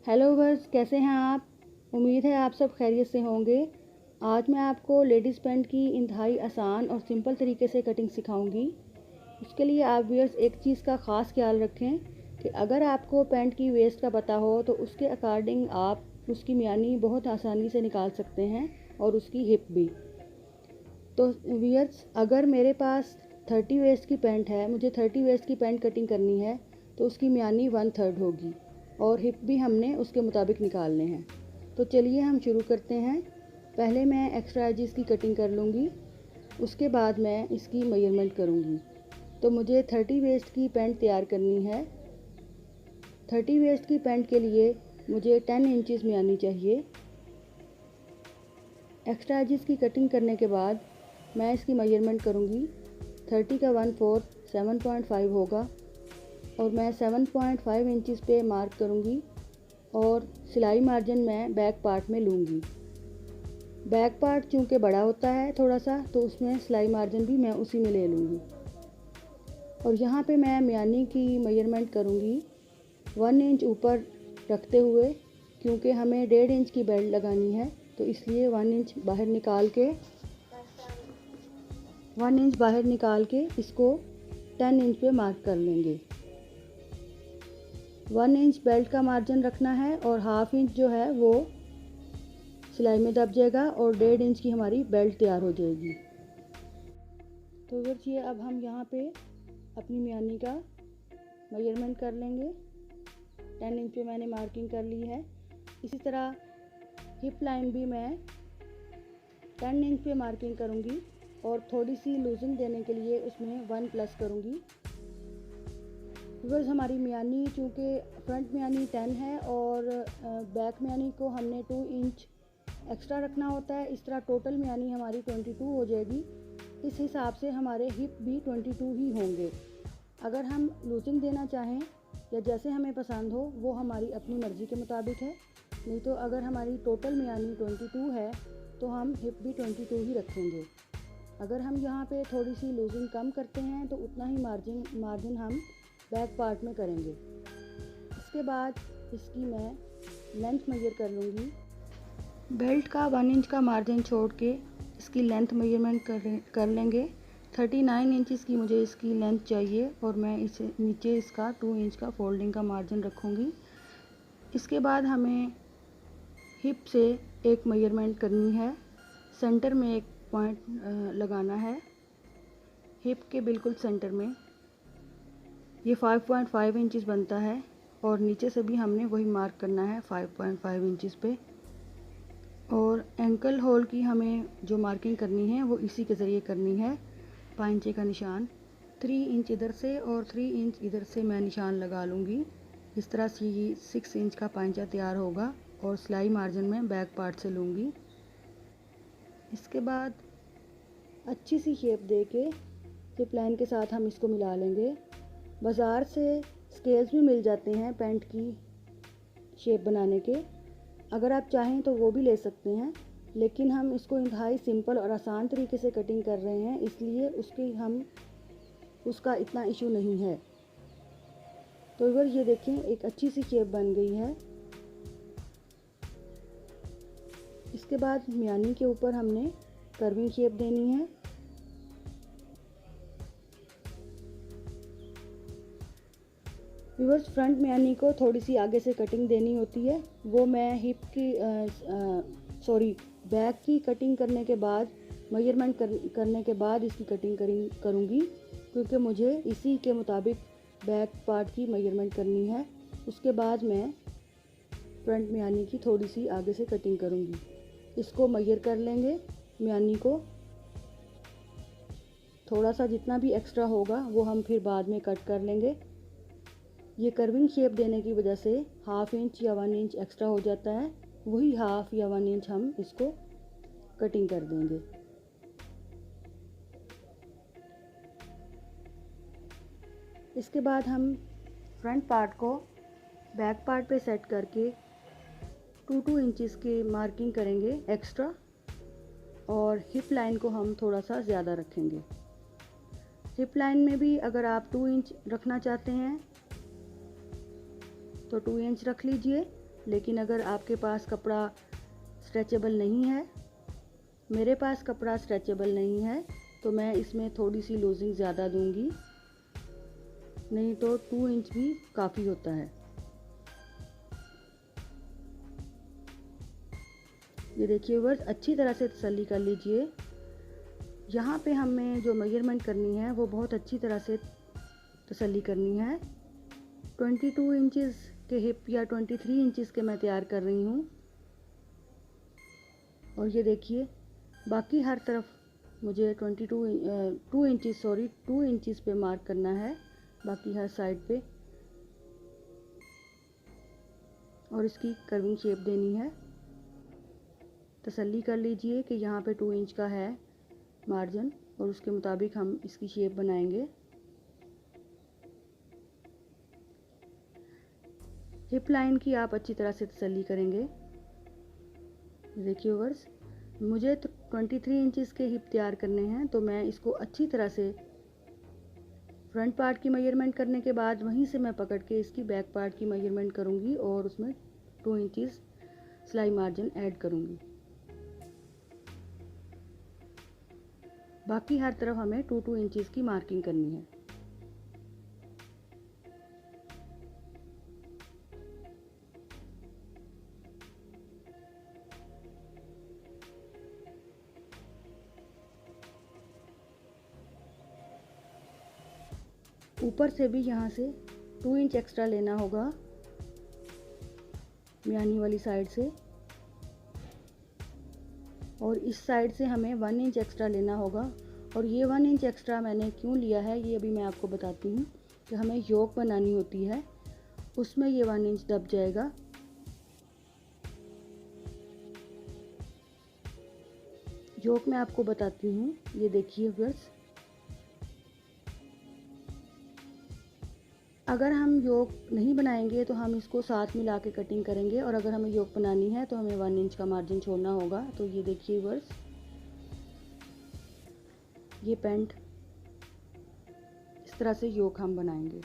Hello verse, कैसे हैं आप। उम्मीद है आप सब खैरियत से होंगे। आज मैं आपको लेडीज़ पैंट की इंतहाई आसान और सिंपल तरीके से कटिंग सिखाऊंगी। उसके लिए आप व्यूअर्स एक चीज़ का ख़ास ख्याल रखें कि अगर आपको पैंट की वेस्ट का पता हो तो उसके अकॉर्डिंग आप उसकी मियानी बहुत आसानी से निकाल सकते हैं और उसकी हिप भी। तो व्यूअर्स, अगर मेरे पास 30 वेस्ट की पैंट है, मुझे 30 वेस्ट की पैंट कटिंग करनी है तो उसकी मियानी 1/3 होगी और हिप भी हमने उसके मुताबिक निकालने हैं। तो चलिए हम शुरू करते हैं। पहले मैं एक्स्ट्रा एजिस की कटिंग कर लूँगी, उसके बाद मैं इसकी मेजरमेंट करूँगी। तो मुझे 30 वेस्ट की पैंट तैयार करनी है। 30 वेस्ट की पैंट के लिए मुझे 10 इंचज़ मियानी चाहिए। एक्स्ट्रा एजिस की कटिंग करने के बाद मैं इसकी मेजरमेंट करूँगी। 30 का 1/4 7.5 होगा और मैं 7.5 इंचज़ पे मार्क करूँगी और सिलाई मार्जिन मैं बैक पार्ट में लूँगी। बैक पार्ट चूँकि बड़ा होता है थोड़ा सा, तो उसमें सिलाई मार्जिन भी मैं उसी में ले लूँगी। और यहाँ पे मैं मियानी की मेजरमेंट करूँगी 1 इंच ऊपर रखते हुए, क्योंकि हमें 1.5 इंच की बेल्ट लगानी है, तो इसलिए 1 इंच बाहर निकाल के इसको 10 इंच पे मार्क कर लेंगे। 1 इंच बेल्ट का मार्जिन रखना है और 1/2 इंच जो है वो सिलाई में दब जाएगा और 1.5 इंच की हमारी बेल्ट तैयार हो जाएगी। तो बस ये अब हम यहाँ पे अपनी मियानी का मेजरमेंट कर लेंगे। 10 इंच पे मैंने मार्किंग कर ली है। इसी तरह हिप लाइन भी मैं 10 इंच पे मार्किंग करूँगी और थोड़ी सी लूजिंग देने के लिए उसमें 1 प्लस करूँगी। बस हमारी मियानी चूँकि फ्रंट मियानी 10 है और बैक मियानी को हमने 2 इंच एक्स्ट्रा रखना होता है, इस तरह टोटल मियानी हमारी 22 हो जाएगी। इस हिसाब से हमारे हिप भी 22 ही होंगे। अगर हम लूजिंग देना चाहें या जैसे हमें पसंद हो वो हमारी अपनी मर्ज़ी के मुताबिक है, नहीं तो अगर हमारी टोटल मियानी 22 है तो हम हिप भी 22 ही रखेंगे। अगर हम यहाँ पे थोड़ी सी लूजिंग कम करते हैं तो उतना ही मार्जिन हम बैक पार्ट में करेंगे। इसके बाद इसकी मैं लेंथ मेजर कर लूँगी। बेल्ट का 1 इंच का मार्जिन छोड़ के इसकी लेंथ मेजरमेंट कर लेंगे। 39 इंचज़ की मुझे इसकी लेंथ चाहिए और मैं इसे नीचे इसका 2 इंच का फोल्डिंग का मार्जिन रखूँगी। इसके बाद हमें हिप से एक मेजरमेंट करनी है। सेंटर में एक पॉइंट लगाना है हिप के बिल्कुल सेंटर में। ये 5.5 इंचज़ बनता है और नीचे से भी हमने वही मार्क करना है 5.5 इंचज़ पे। और एंकल होल की हमें जो मार्किंग करनी है वो इसी के ज़रिए करनी है। पांचे का निशान 3 इंच इधर से और 3 इंच इधर से मैं निशान लगा लूँगी। इस तरह से ये 6 इंच का पांचा तैयार होगा और सिलाई मार्जिन में बैक पार्ट से लूँगी। इसके बाद अच्छी सी शेप दे के हिप लाइन के साथ हम इसको मिला लेंगे। बाज़ार से स्केल्स भी मिल जाते हैं पैंट की शेप बनाने के, अगर आप चाहें तो वो भी ले सकते हैं, लेकिन हम इसको इंतहाई सिंपल और आसान तरीके से कटिंग कर रहे हैं, इसलिए उसका इतना इशू नहीं है। तो अगर ये देखें एक अच्छी सी शेप बन गई है। इसके बाद मियानी के ऊपर हमने कर्विंग शेप देनी है। व्यूअर्स, फ्रंट मियानी को थोड़ी सी आगे से कटिंग देनी होती है, वो मैं बैक की कटिंग करने के बाद मेजरमेंट करने के बाद इसकी कटिंग करूँगी, क्योंकि मुझे इसी के मुताबिक बैक पार्ट की मेजरमेंट करनी है। उसके बाद मैं फ्रंट मियानी की थोड़ी सी आगे से कटिंग करूँगी। इसको मेजर कर लेंगे, मियानी को थोड़ा सा जितना भी एक्स्ट्रा होगा वो हम फिर बाद में कट कर लेंगे। ये कर्विंग शेप देने की वजह से 1/2 इंच या 1 इंच एक्स्ट्रा हो जाता है, वही 1/2 या 1 इंच हम इसको कटिंग कर देंगे। इसके बाद हम फ्रंट पार्ट को बैक पार्ट पे सेट करके 2 इंचज़ की मार्किंग करेंगे एक्स्ट्रा, और हिप लाइन को हम थोड़ा सा ज़्यादा रखेंगे। हिप लाइन में भी अगर आप 2 इंच रखना चाहते हैं तो 2 इंच रख लीजिए, लेकिन अगर आपके पास कपड़ा स्ट्रेचेबल नहीं है, मेरे पास कपड़ा स्ट्रेचेबल नहीं है, तो मैं इसमें थोड़ी सी लूजिंग ज़्यादा दूंगी, नहीं तो 2 इंच भी काफ़ी होता है। ये देखिए व्यूअर्स, अच्छी तरह से तसल्ली कर लीजिए। यहाँ पे हमें जो मेजरमेंट करनी है वो बहुत अच्छी तरह से तसल्ली करनी है। 22 इंचज़ के हिप या 23 इंचज़ के मैं तैयार कर रही हूँ। और ये देखिए बाकी हर तरफ मुझे 2 इंचज़ पे मार्क करना है, बाकी हर साइड पे, और इसकी कर्विंग शेप देनी है। तसल्ली कर लीजिए कि यहाँ पे 2 इंच का है मार्जिन, और उसके मुताबिक हम इसकी शेप बनाएंगे। हिप लाइन की आप अच्छी तरह से तसल्ली करेंगे। देखिए व्यूअर्स, मुझे तो 23 इंचज़ के हिप तैयार करने हैं, तो मैं इसको अच्छी तरह से फ्रंट पार्ट की मेजरमेंट करने के बाद वहीं से मैं पकड़ के इसकी बैक पार्ट की मेजरमेंट करूँगी और उसमें 2 इंचज़ सिलाई मार्जिन ऐड करूँगी। बाकी हर तरफ हमें 2 इंचज़ की मार्किंग करनी है। ऊपर से भी यहाँ से 2 इंच एक्स्ट्रा लेना होगा मियानी वाली साइड से, और इस साइड से हमें 1 इंच एक्स्ट्रा लेना होगा। और ये 1 इंच एक्स्ट्रा मैंने क्यों लिया है ये अभी मैं आपको बताती हूँ। कि हमें योक बनानी होती है, उसमें ये 1 इंच दब जाएगा। योक मैं आपको बताती हूँ, ये देखिए व्यूअर्स, अगर हम योक नहीं बनाएंगे तो हम इसको साथ मिला के कटिंग करेंगे, और अगर हमें योक बनानी है तो हमें 1 इंच का मार्जिन छोड़ना होगा। तो ये देखिए व्यूअर्स, ये पैंट इस तरह से योक हम बनाएंगे।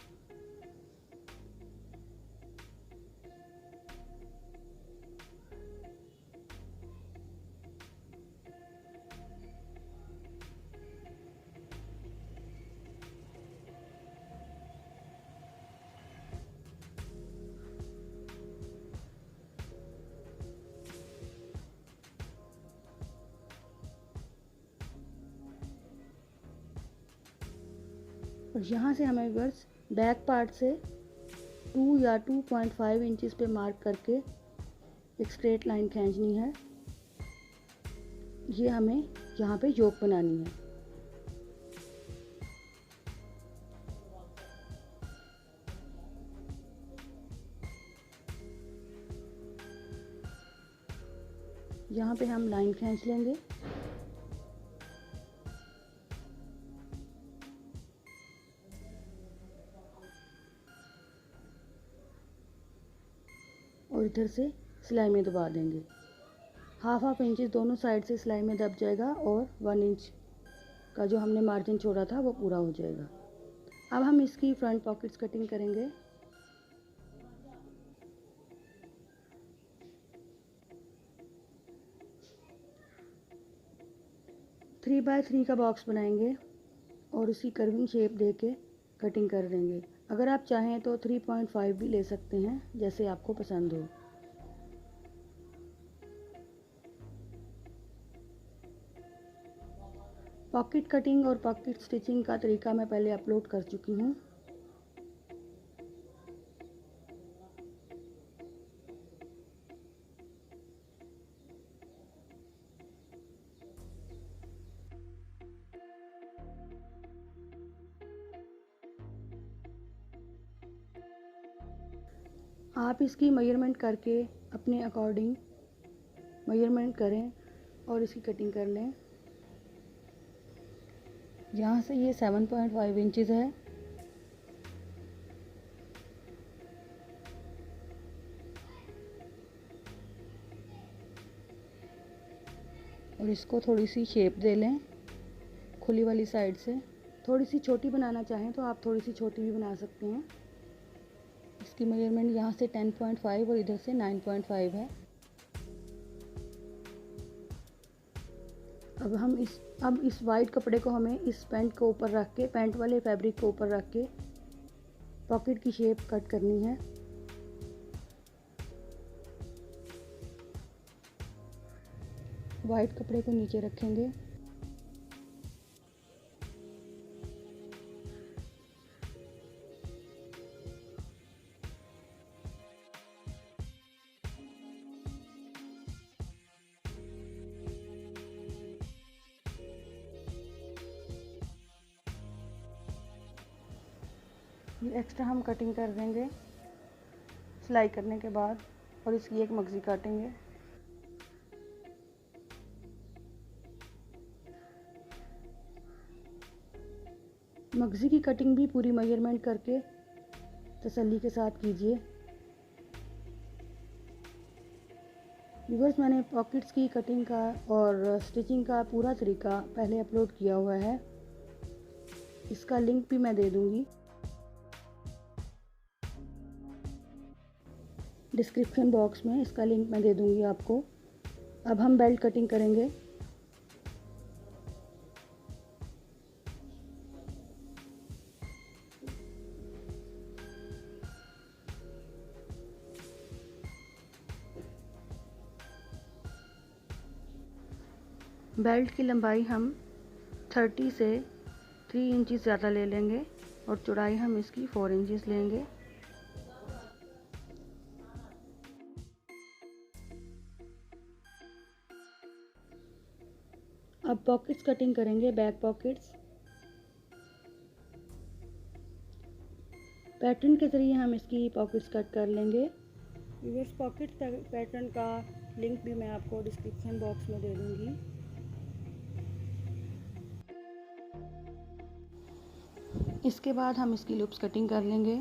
और यहाँ से हमें व्यूअर्स बैक पार्ट से 2 या 2.5 इंचज़ पे मार्क करके एक स्ट्रेट लाइन खींचनी है। ये हमें यहाँ पे योक बनानी है। यहाँ पे हम लाइन खींच लेंगे। और इधर से सिलाई में दबा देंगे। हाफ इंचेस दोनों साइड से सिलाई में दब जाएगा, और 1 इंच का जो हमने मार्जिन छोड़ा था वो पूरा हो जाएगा। अब हम इसकी फ्रंट पॉकेट्स कटिंग करेंगे। थ्री बाय 3 का बॉक्स बनाएंगे और उसी कर्विंग शेप दे के कटिंग कर देंगे। अगर आप चाहें तो 3.5 भी ले सकते हैं, जैसे आपको पसंद हो। पॉकेट कटिंग और पॉकेट स्टिचिंग का तरीका मैं पहले अपलोड कर चुकी हूँ। आप इसकी मेजरमेंट करके अपने अकॉर्डिंग मेजरमेंट करें और इसकी कटिंग कर लें। यहाँ से ये 7.5 इंचज़ है, और इसको थोड़ी सी शेप दे लें खुली वाली साइड से। थोड़ी सी छोटी बनाना चाहें तो आप थोड़ी सी छोटी भी बना सकते हैं। इसकी मेजरमेंट यहाँ से 10.5 और इधर से 9.5 है। अब इस वाइट कपड़े को हमें इस पैंट को ऊपर रख के, पैंट वाले फैब्रिक को ऊपर रख के पॉकेट की शेप कट करनी है। वाइट कपड़े को नीचे रखेंगे, ये एक्स्ट्रा हम कटिंग कर देंगे सिलाई करने के बाद, और इसकी एक मगज़ी काटेंगे। मगज़ी की कटिंग भी पूरी मेजरमेंट करके तसल्ली के साथ कीजिए। व्यूअर्स, मैंने पॉकेट्स की कटिंग का और स्टिचिंग का पूरा तरीका पहले अपलोड किया हुआ है, इसका लिंक भी मैं दे दूँगी डिस्क्रिप्शन बॉक्स में, इसका लिंक मैं दे दूँगी आपको। अब हम बेल्ट कटिंग करेंगे। बेल्ट की लंबाई हम 30 से 3 इंचज़ ज़्यादा ले लेंगे और चौड़ाई हम इसकी 4 इंचज़ लेंगे। अब पॉकेट्स कटिंग करेंगे, बैक पॉकेट्स। पैटर्न के ज़रिए हम इसकी पॉकेट्स कट कर लेंगे। व्यूअर्स, पॉकेट पैटर्न का लिंक भी मैं आपको डिस्क्रिप्शन बॉक्स में दे दूँगी। इसके बाद हम इसकी लूप्स कटिंग कर लेंगे।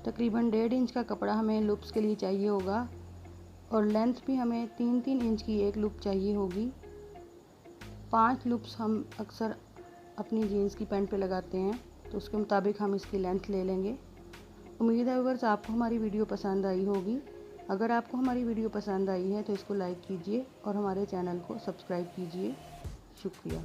तकरीबन 1.5 इंच का कपड़ा हमें लूप्स के लिए चाहिए होगा और लेंथ भी हमें 3-3 इंच की एक लूप चाहिए होगी। 5 लूप्स हम अक्सर अपनी जीन्स की पैंट पे लगाते हैं, तो उसके मुताबिक हम इसकी लेंथ ले लेंगे। उम्मीद है व्यूअर्स आपको हमारी वीडियो पसंद आई होगी। अगर आपको हमारी वीडियो पसंद आई है तो इसको लाइक कीजिए और हमारे चैनल को सब्सक्राइब कीजिए। शुक्रिया।